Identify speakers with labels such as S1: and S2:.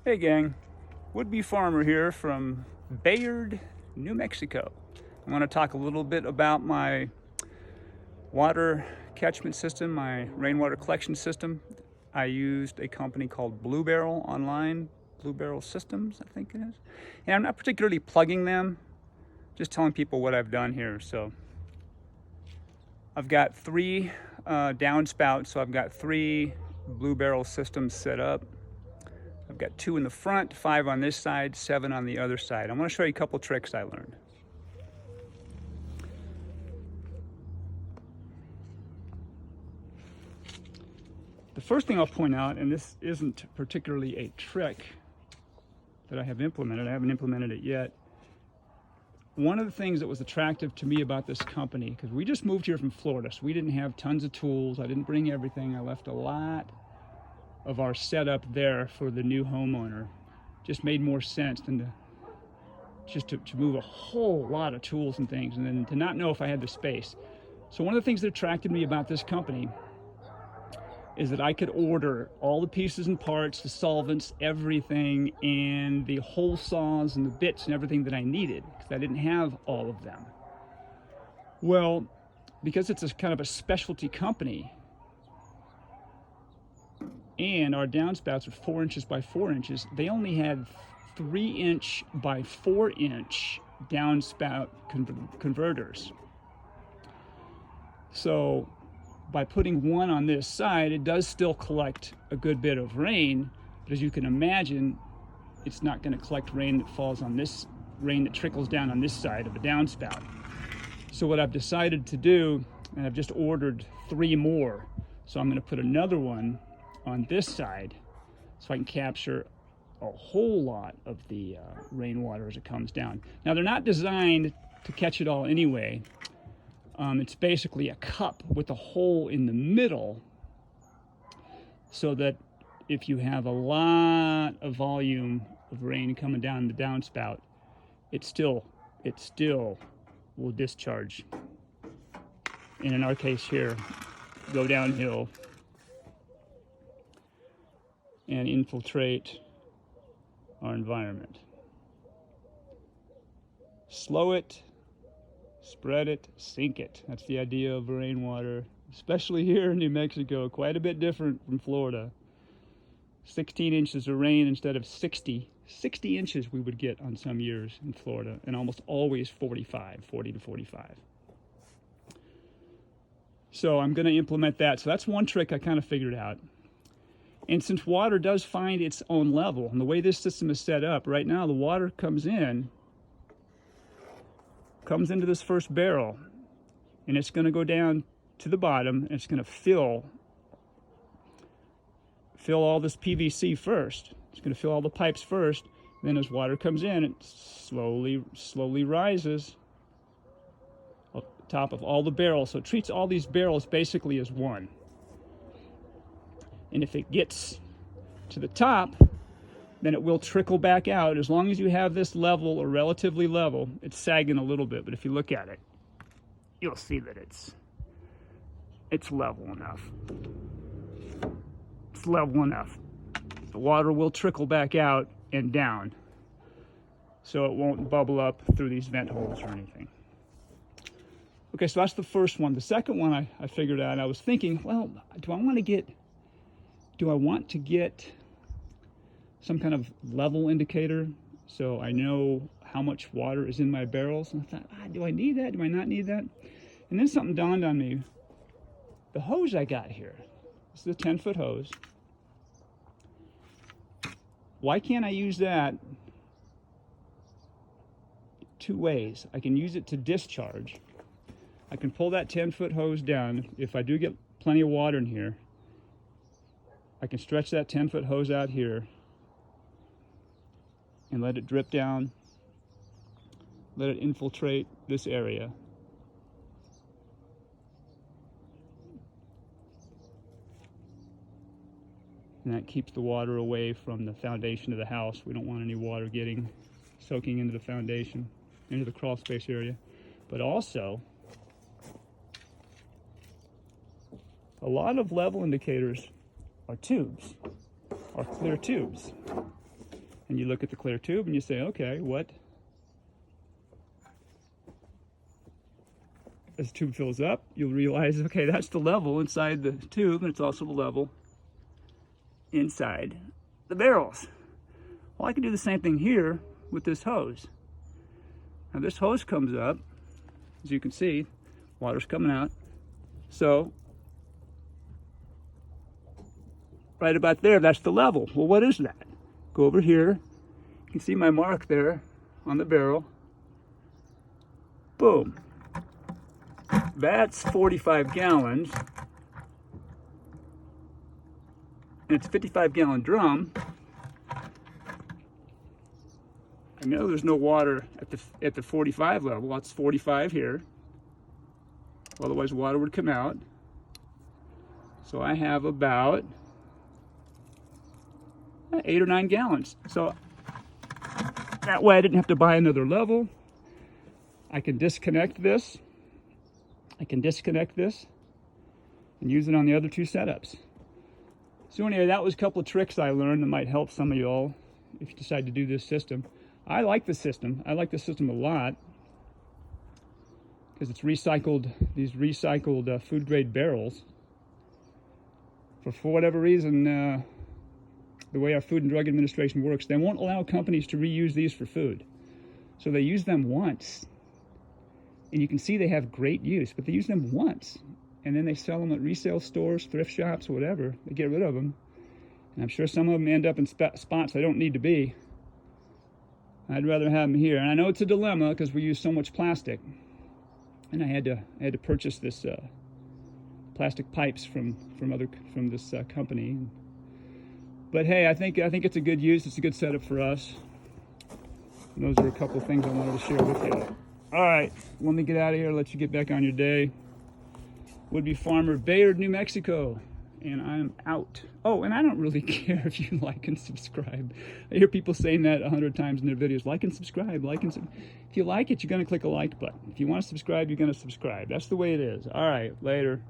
S1: Hey gang, would-be farmer here from Bayard, New Mexico. I want to talk a little bit about my water catchment system, my rainwater collection system. I used a company called Blue Barrel online, Blue Barrel Systems, I think it is. And I'm not particularly plugging them, just telling people what I've done here. So I've got three downspouts, so I've got three Blue Barrel systems set up. I've got 2 in the front, 5 on this side, 7 on the other side. I'm going to show you a couple tricks I learned. The first thing I'll point out, and this isn't particularly a trick that I have implemented, I haven't implemented it yet. One of the things that was attractive to me about this company, because we just moved here from Florida, so we didn't have tons of tools. I didn't bring everything. I left a lot of our setup there for the new homeowner. Just made more sense than to move a whole lot of tools and things and then to not know if I had the space. So one of the things that attracted me about this company is that I could order all the pieces and parts, the solvents, everything, and the hole saws and the bits and everything that I needed, because I didn't have all of them. Well, because it's a kind of a specialty company, and our downspouts are 4 inches by 4 inches, they only had 3-inch by 4-inch downspout converters. So by putting one on this side, it does still collect a good bit of rain, but as you can imagine, it's not going to collect rain that falls on this, rain that trickles down on this side of the downspout. So what I've decided to do, and I've just ordered 3 more, so I'm going to put another one on this side so I can capture a whole lot of the rainwater as it comes down. Now they're not designed to catch it all anyway. It's basically a cup with a hole in the middle so that if you have a lot of volume of rain coming down the downspout, it still will discharge. And in our case here, go downhill and infiltrate our environment. Slow it, spread it, sink it. That's the idea of rainwater, especially here in New Mexico. Quite a bit different from Florida. 16 inches of rain instead of 60 inches we would get on some years in Florida, and almost always 40 to 45. So I'm going to implement that. So that's one trick I kind of figured out. And since water does find its own level, and the way this system is set up, right now the water comes into this first barrel, and it's going to go down to the bottom, and it's going to fill all this PVC first. It's going to fill all the pipes first. Then as water comes in, it slowly rises up top of all the barrels. So it treats all these barrels basically as one. And if it gets to the top, then it will trickle back out. As long as you have this level or relatively level, it's sagging a little bit, but if you look at it, you'll see that it's level enough. It's level enough. The water will trickle back out and down, so it won't bubble up through these vent holes or anything. Okay, so that's the first one. The second one I figured out, I was thinking, well, do I want to get some kind of level indicator so I know how much water is in my barrels? And I thought, do I need that? Do I not need that? And then something dawned on me. The hose I got here, this is a 10-foot hose. Why can't I use that 2 ways? I can use it to discharge. I can pull that 10-foot hose down. If I do get plenty of water in here, I can stretch that 10-foot hose out here and let it drip down, let it infiltrate this area. And that keeps the water away from the foundation of the house. We don't want any water soaking into the foundation, into the crawl space area. But also, a lot of level indicators are tubes, are clear tubes. And you look at the clear tube and you say, okay, what? As the tube fills up, you'll realize, okay, that's the level inside the tube, and it's also the level inside the barrels. Well, I can do the same thing here with this hose. Now this hose comes up, as you can see, water's coming out. So, right about there, that's the level. Well, what is that? Go over here, you can see my mark there on the barrel. Boom. That's 45 gallons. And it's a 55-gallon drum. I know there's no water at the 45 level. That's 45 here. Otherwise water would come out. So I have about 8 or 9 gallons. So that way I didn't have to buy another level. I can disconnect this. And use it on the other two setups. So anyway, that was a couple of tricks I learned that might help some of y'all if you decide to do this system. I like the system. I like the system a lot because it's recycled, these recycled food grade barrels. For whatever reason, the way our Food and Drug Administration works, they won't allow companies to reuse these for food. So they use them once. And you can see they have great use, but they use them once. And then they sell them at resale stores, thrift shops, whatever. They get rid of them. And I'm sure some of them end up in spots they don't need to be. I'd rather have them here. And I know it's a dilemma because we use so much plastic. And I had to purchase this plastic pipes from this company. But hey, I think it's a good use. It's a good setup for us. And those are a couple of things I wanted to share with you. All right, let me get out of here, let you get back on your day. Would-be farmer, Bayard, New Mexico, and I'm out. Oh, and I don't really care if you like and subscribe. I hear people saying that 100 times in their videos, like and subscribe, If you like it, you're gonna click a like button. If you wanna subscribe, you're gonna subscribe. That's the way it is. All right, later.